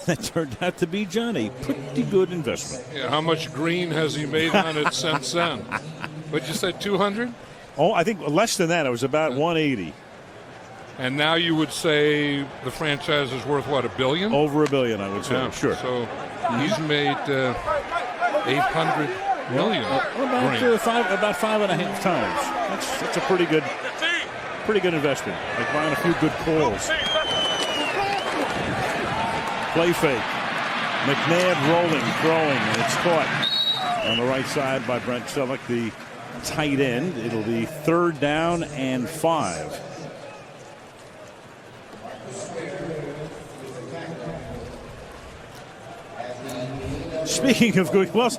That turned out to be Johnny. Pretty good investment. Yeah, how much green has he made on it since then? What'd you say, 200? Oh, I think less than that. It was about 180. And now you would say the franchise is worth, what, $1 billion? Over $1 billion, I would say, yeah, sure. So he's made $800 million. About 5.5 times. That's a pretty good investment. Like buying a few good calls. Play fake. McNabb rolling, throwing, and it's caught on the right side by Brent Selleck, the tight end. It'll be 3rd down and 5. Speaking of good, well,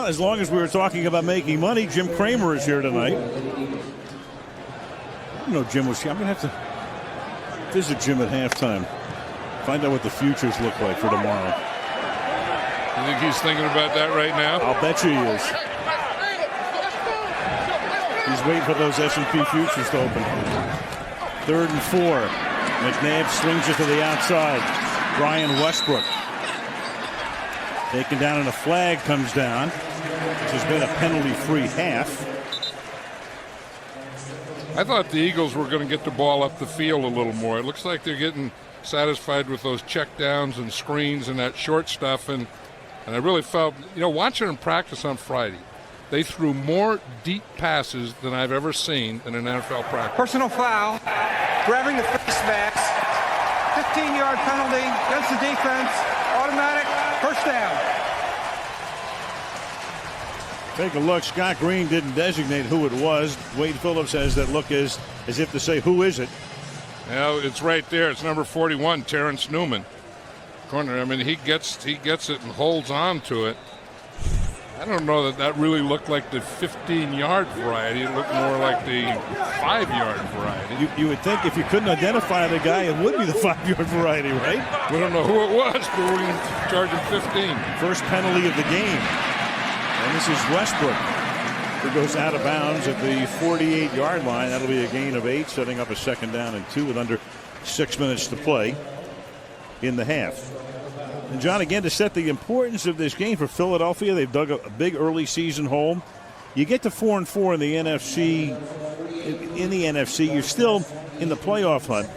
as long as we were talking about making money, Jim Kremer is here tonight. I know Jim was here. I'm going to have to visit Jim at halftime. Find out what the futures look like for tomorrow. You think he's thinking about that right now? I'll bet you he is. He's waiting for those S&P futures to open. 3rd and 4. McNabb swings it to the outside. Brian Westbrook taken down, and a flag comes down. This has been a penalty-free half. I thought the Eagles were going to get the ball up the field a little more. It looks like they're getting satisfied with those checkdowns and screens and that short stuff. And I really felt, watching them practice on Friday, they threw more deep passes than I've ever seen in an NFL practice. Personal foul, grabbing the face mask, 15-yard penalty against the defense, automatic, first down. Take a look. Scott Green didn't designate who it was. Wade Phillips has that look as if to say, who is it? Well, it's right there. It's number 41, Terrence Newman. Corner. I mean, he gets it and holds on to it. I don't know that really looked like the 15-yard variety. It looked more like the 5-yard variety. You would think if you couldn't identify the guy, it would be the 5-yard variety, right? We don't know who it was, but we're going to charge him 15. First penalty of the game. And this is Westbrook It goes out of bounds at the 48-yard line. That'll be a gain of 8, setting up a 2nd down and 2 with under 6 minutes to play in the half. And John, again, to set the importance of this game for Philadelphia, they've dug a big early season hole. You get to 4-4 in the NFC. In the NFC, you're still in the playoff hunt.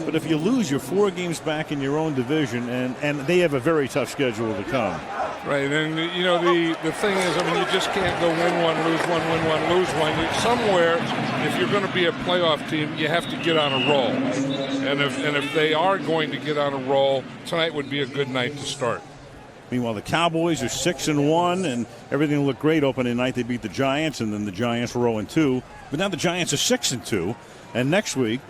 But if you lose, you're 4 games back in your own division, and they have a very tough schedule to come. Right, and you know the thing is, I mean, you just can't go win one, lose one, win one, lose one. Somewhere, if you're going to be a playoff team, you have to get on a roll. And if they are going to get on a roll, tonight would be a good night to start. Meanwhile, the Cowboys are 6-1, and everything looked great opening night. They beat the Giants, and then the Giants were 0-2. But now the Giants are 6-2, and next week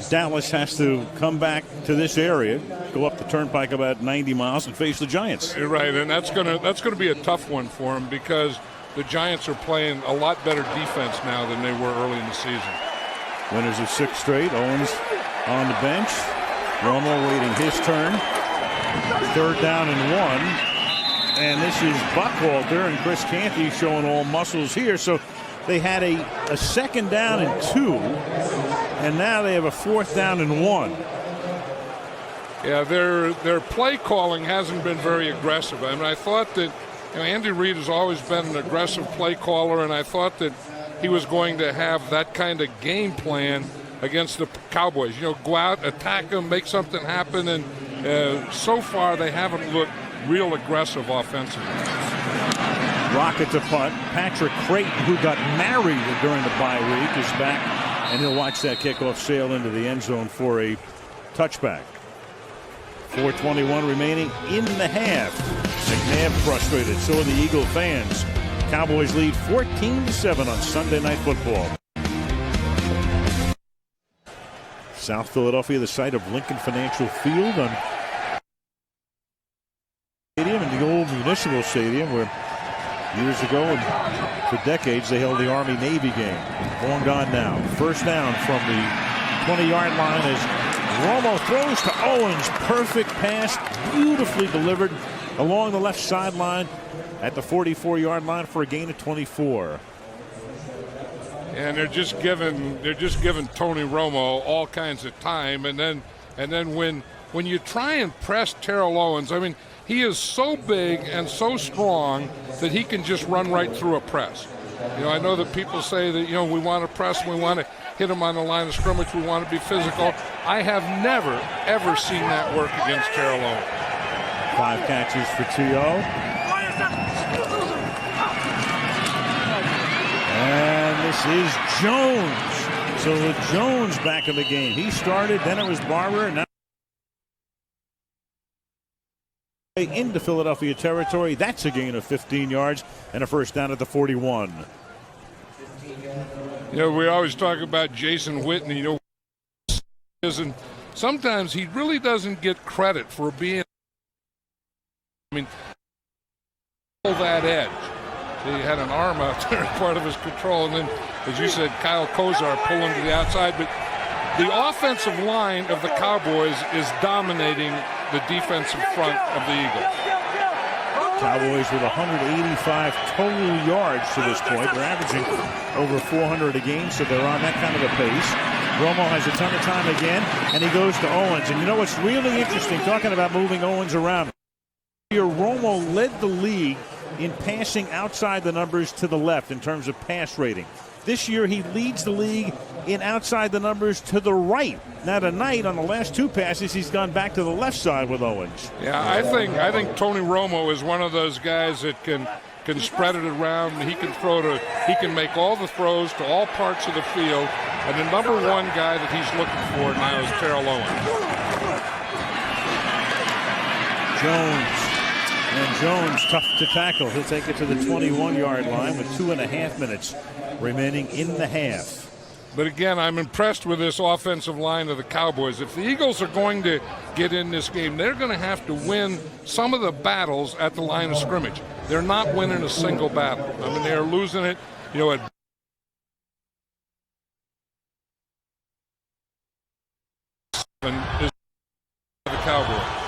Dallas has to come back to this area, go up the turnpike about 90 miles, and face the Giants. You're right, and that's gonna be a tough one for them because the Giants are playing a lot better defense now than they were early in the season. Winners of 6 straight. Owens on the bench. Romo waiting his turn. 3rd down and 1. And this is Buckwalter and Chris Canty showing all muscles here. So they had a 2nd down and 2. And now they have a 4th down and 1. Yeah, their play calling hasn't been very aggressive. I mean, I thought that Andy Reid has always been an aggressive play caller, and I thought that he was going to have that kind of game plan against the Cowboys. Go out, attack them, make something happen, and so far they haven't looked real aggressive offensively. Rocket to punt. Patrick Creighton, who got married during the bye week, is back, and he'll watch that kickoff sail into the end zone for a touchback. 4:21 remaining in the half. McNabb frustrated. So are the Eagle fans. Cowboys lead 14-7 on Sunday Night Football. South Philadelphia, the site of Lincoln Financial Field on stadium and the old Municipal Stadium, where years ago and for decades they held the Army-Navy game. Long gone now. 1st down from the 20-yard line as Romo throws to Owens. Perfect pass, beautifully delivered along the left sideline at the 44-yard line for a gain of 24. And they're just giving Tony Romo all kinds of time, and then when you try and press Terrell Owens, I mean, he is so big and so strong that he can just run right through a press. I know that people say that we want to press, we want to hit him on the line of scrimmage, we want to be physical. I have never ever seen that work against Terrell Owens. 5 catches for T.O. And this is Jones. So with Jones back in the game, he started, then it was Barber, now into Philadelphia territory. That's a gain of 15 yards and a 1st down at the 41. We always talk about Jason Witten, and sometimes he really doesn't get credit for being, that edge. He had an arm out there as part of his control, and then, as you said, Kyle Kozar pulling to the outside. But the offensive line of the Cowboys is dominating the defensive front of the Eagles. Cowboys with 185 total yards to this point. They're averaging over 400 a game, so they're on that kind of a pace. Romo has a ton of time again, and he goes to Owens. And you know what's really interesting, talking about moving Owens around, Romo led the league in passing outside the numbers to the left in terms of pass rating. This year he leads the league in outside the numbers to the right. Now tonight on the last 2 passes he's gone back to the left side with Owens. Yeah, I think Tony Romo is one of those guys that can spread it around. He can make all the throws to all parts of the field. And the number 1 guy that he's looking for now is Terrell Owens. Jones. And Jones, tough to tackle. He'll take it to the 21-yard line with 2.5 minutes remaining in the half. But again, I'm impressed with this offensive line of the Cowboys. If the Eagles are going to get in this game, they're going to have to win some of the battles at the line of scrimmage. They're not winning a single battle. I mean, they're losing it, at the Cowboys.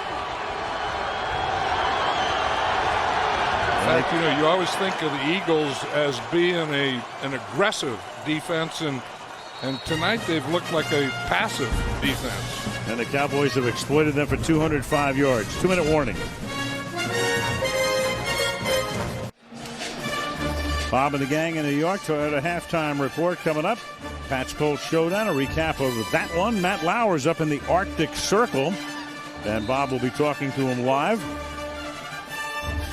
fact, you always think of the Eagles as being an aggressive defense, and tonight they've looked like a passive defense. And the Cowboys have exploited them for 205 yards. 2-minute warning. Bob and the gang in New York. Toyota halftime report coming up. Pat's Colts Showdown. A recap of that one. Matt Lauer's up in the Arctic Circle, and Bob will be talking to him live.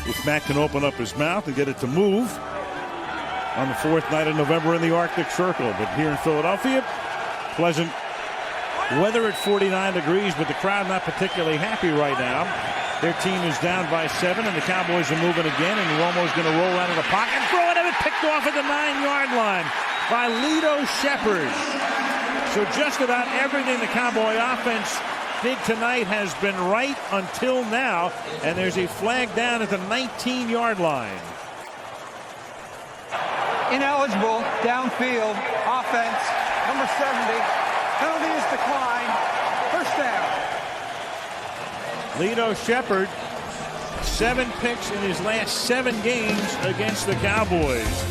If Matt can open up his mouth and get it to move on the 4th night of November in the Arctic Circle. But here in Philadelphia, pleasant weather at 49 degrees, but the crowd not particularly happy right now. Their team is down by 7, and the Cowboys are moving again, and Romo's going to roll out of the pocket and throw it, and it picked off at the 9-yard line by Lito Shepherd. So just about everything the Cowboy offense did tonight has been right until now, and there's a flag down at the 19-yard line. Ineligible, downfield, offense, number 70. Penalty is declined. First down. Lito Shepherd, 7 picks in his last 7 games against the Cowboys,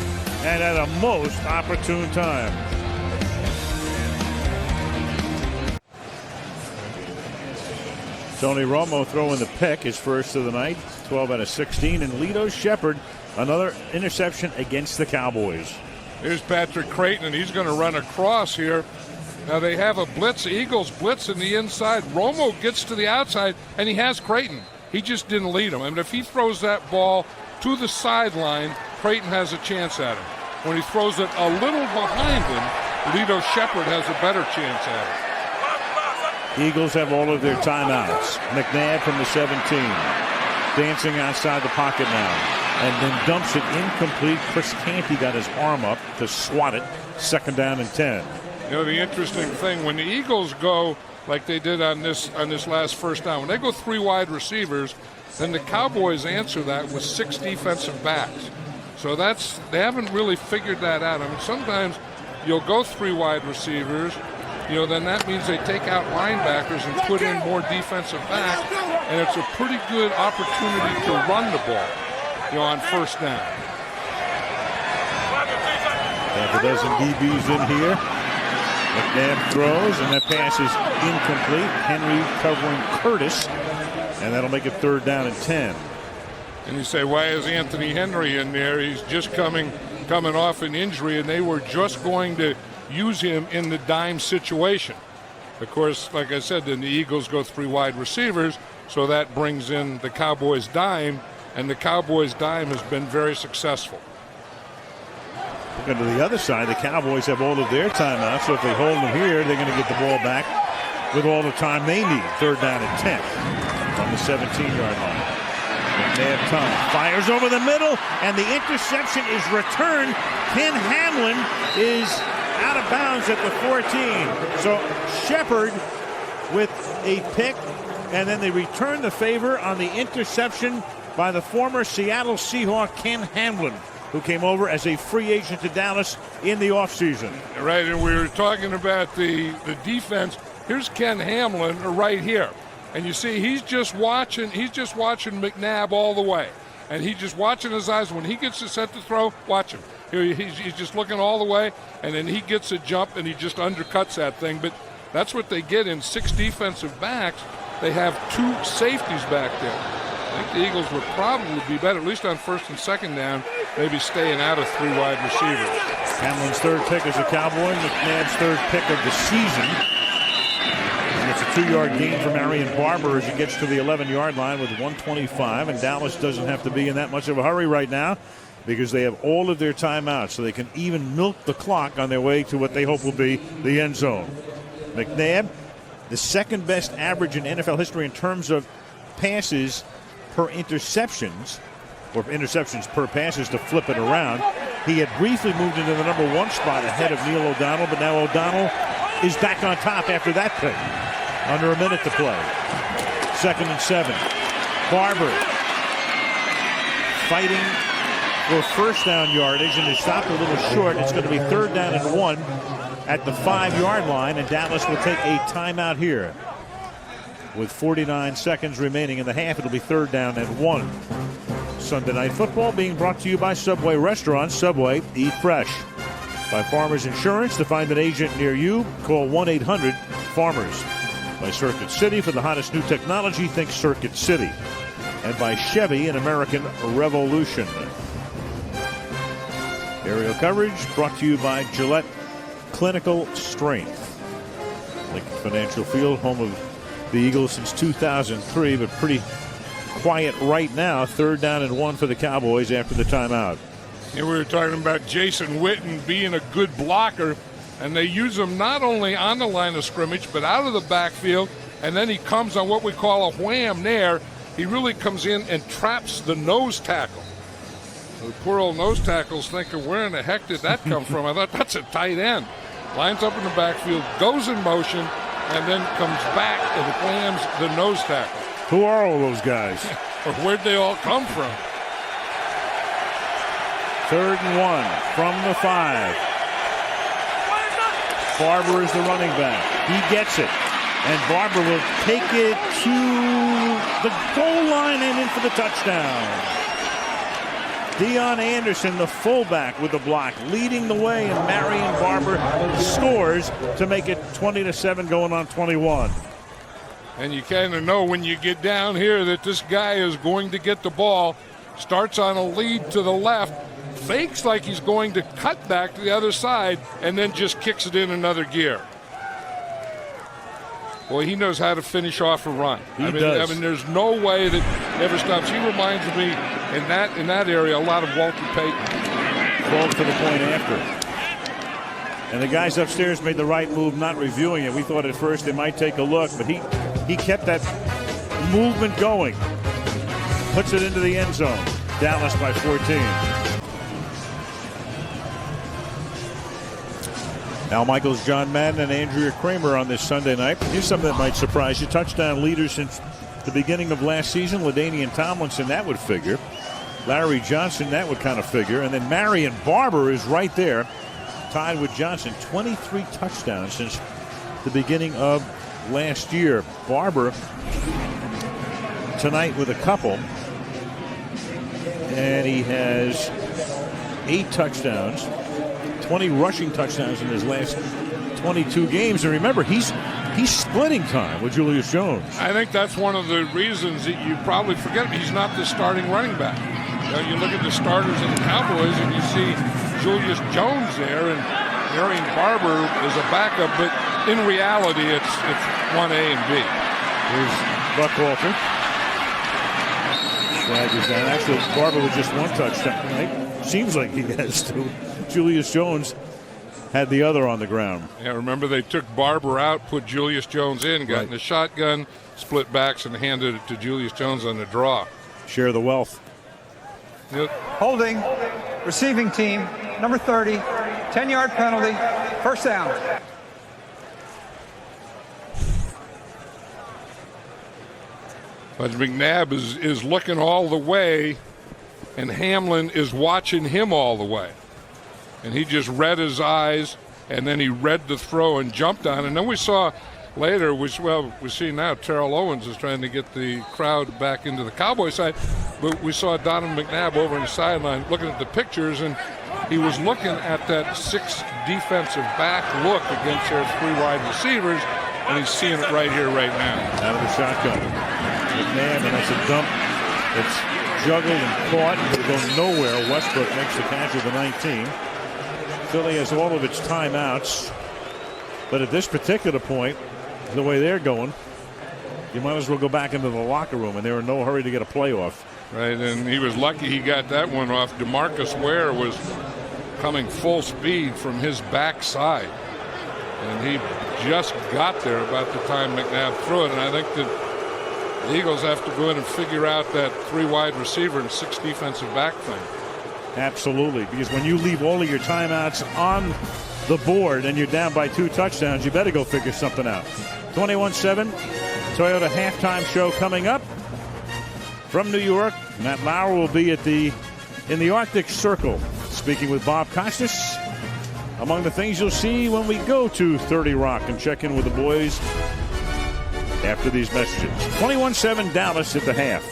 and at a most opportune time. Tony Romo throwing the pick, his first of the night, 12 out of 16, and Lito Shepherd, another interception against the Cowboys. Here's Patrick Creighton, and he's going to run across here. Now they have a blitz, Eagles blitz in the inside. Romo gets to the outside, and he has Creighton. He just didn't lead him. I mean, if he throws that ball to the sideline, Creighton has a chance at him. When he throws it a little behind him, Lito Shepherd has a better chance at it. Eagles have all of their timeouts. McNabb from the 17, dancing outside the pocket now, and then dumps it incomplete. Chris Canty got his arm up to swat it. 2nd down and 10. You know, the interesting thing, when the Eagles go like they did on this last first down, when they go 3 wide receivers, then the Cowboys answer that with 6 defensive backs. So they haven't really figured that out. I mean, sometimes you'll go 3 wide receivers, then that means they take out linebackers and put in more defensive backs, and it's a pretty good opportunity to run the ball, on first down. Half a dozen DBs in here. McNabb throws, and that pass is incomplete. Henry covering Curtis, and that'll make it 3rd down and 10. And you say, why is Anthony Henry in there? He's just coming off an injury, and they were just going to use him in the dime situation. Of course, like I said, then the Eagles go 3 wide receivers, so that brings in the Cowboys dime, and the Cowboys dime has been very successful. Looking to the other side, the Cowboys have all of their timeouts, so if they hold them here, they're going to get the ball back with all the time they need. 3rd down and 10 on the 17-yard line. McNabb fires over the middle, and the interception is returned. Ken Hamlin is out of bounds at the 14. So Shepherd with a pick, and then they return the favor on the interception by the former Seattle Seahawk Ken Hamlin, who came over as a free agent to Dallas in the offseason. Right, and we were talking about the defense. Here's Ken Hamlin right here. And you see he's just watching McNabb all the way. And he's just watching his eyes. When he gets set to throw, watch him. He's just looking all the way, and then he gets a jump, and he just undercuts that thing. But that's what they get in 6 defensive backs. They have 2 safeties back there. I think the Eagles would probably be better, at least on 1st and 2nd down, maybe staying out of 3 wide receivers. Hamlin's 3rd pick as a Cowboy, McNabb's 3rd pick of the season. And it's a 2-yard gain for Marion Barber as he gets to the 11-yard line with 1:25, and Dallas doesn't have to be in that much of a hurry right now because they have all of their timeouts, so they can even milk the clock on their way to what they hope will be the end zone. McNabb, the 2nd best average in NFL history in terms of passes per interceptions, or interceptions per passes to flip it around. He had briefly moved into the number 1 spot ahead of Neil O'Donnell, but now O'Donnell is back on top after that pick. Under a minute to play. 2nd and 7. Barber fighting for first down yardage, and is stopped a little short. It's going to be 3rd down and 1 at the 5-yard line, and Dallas will take a timeout here. With 49 seconds remaining in the half, it'll be 3rd down and 1. Sunday Night Football being brought to you by Subway Restaurants. Subway, eat fresh. By Farmers Insurance. To find an agent near you, call 1-800-FARMERS. By Circuit City. For the hottest new technology, think Circuit City. And by Chevy, an American Revolution. Aerial coverage brought to you by Gillette Clinical Strength. Lincoln Financial Field, home of the Eagles since 2003, but pretty quiet right now. 3rd down and 1 for the Cowboys after the timeout. And we were talking about Jason Witten being a good blocker, and they use him not only on the line of scrimmage, but out of the backfield, and then he comes on what we call a wham there. He really comes in and traps the nose tackle. The poor old nose tackles thinking, where in the heck did that come from? I thought, that's a tight end. Lines up in the backfield, goes in motion, and then comes back and whams the nose tackle. Who are all those guys? Or where'd they all come from? 3rd and 1 from the 5. Barber is the running back. He gets it. And Barber will take it to the goal line and in for the touchdown. Deion Anderson, the fullback, with the block, leading the way, and Marion Barber scores to make it 20-7 going on 21. And you kind of know when you get down here that this guy is going to get the ball, starts on a lead to the left, fakes like he's going to cut back to the other side, and then just kicks it in another gear. Boy, he knows how to finish off a run. He does. I mean, there's no way that ever stops. He reminds me in that area a lot of Walter Payton. Called for the point after. And the guys upstairs made the right move, not reviewing it. We thought at first they might take a look, but he kept that movement going. Puts it into the end zone. Dallas by 14. Al Michaels, John Madden, and Andrea Kremer on this Sunday night. Here's something that might surprise you. Touchdown leaders since the beginning of last season. LaDainian Tomlinson, that would figure. Larry Johnson, that would kind of figure. And then Marion Barber is right there, tied with Johnson. 23 touchdowns since the beginning of last year. Barber tonight with a couple. And he has 8 touchdowns. 20 rushing touchdowns in his last 22 games. And remember, he's splitting time with Julius Jones. I think that's one of the reasons that you probably forget he's not the starting running back. You look at the starters in the Cowboys and you see Julius Jones there, and Marion Barber is a backup, but in reality it's 1A and B. Here's Buck Walter. Swaggers down. Actually, Barber with just 1 touchdown tonight. Seems like he has two. Julius Jones had the other on the ground. Yeah, remember they took Barber out, put Julius Jones in, got in the shotgun, split backs, and handed it to Julius Jones on the draw. Share the wealth. Yep. Holding, receiving team, number 30, 10-yard penalty, 1st down. But McNabb is looking all the way, and Hamlin is watching him all the way. And he just read his eyes, and then he read the throw and jumped on it. And then we saw later, we see now Terrell Owens is trying to get the crowd back into the Cowboy side. But we saw Donovan McNabb over on the sideline looking at the pictures, and he was looking at that 6 defensive back look against their 3 wide receivers, and he's seeing it right here, right now. Out of the shotgun. McNabb, and that's a dump. It's juggled and caught, and it'll go nowhere. Westbrook makes the catch with the 19. Philly has all of its timeouts, but at this particular point, the way they're going, you might as well go back into the locker room, and they're in no hurry to get a play off. Right, and he was lucky he got that one off. DeMarcus Ware was coming full speed from his backside, and he just got there about the time McNabb threw it. And I think that the Eagles have to go in and figure out that 3 wide receiver and 6 defensive back thing. Absolutely, because when you leave all of your timeouts on the board and you're down by 2 touchdowns, you better go figure something out. 21-7, Toyota halftime show coming up from New York. Matt Lauer will be in the Arctic Circle, speaking with Bob Costas. Among the things you'll see when we go to 30 Rock and check in with the boys after these messages. 21-7 Dallas at the half.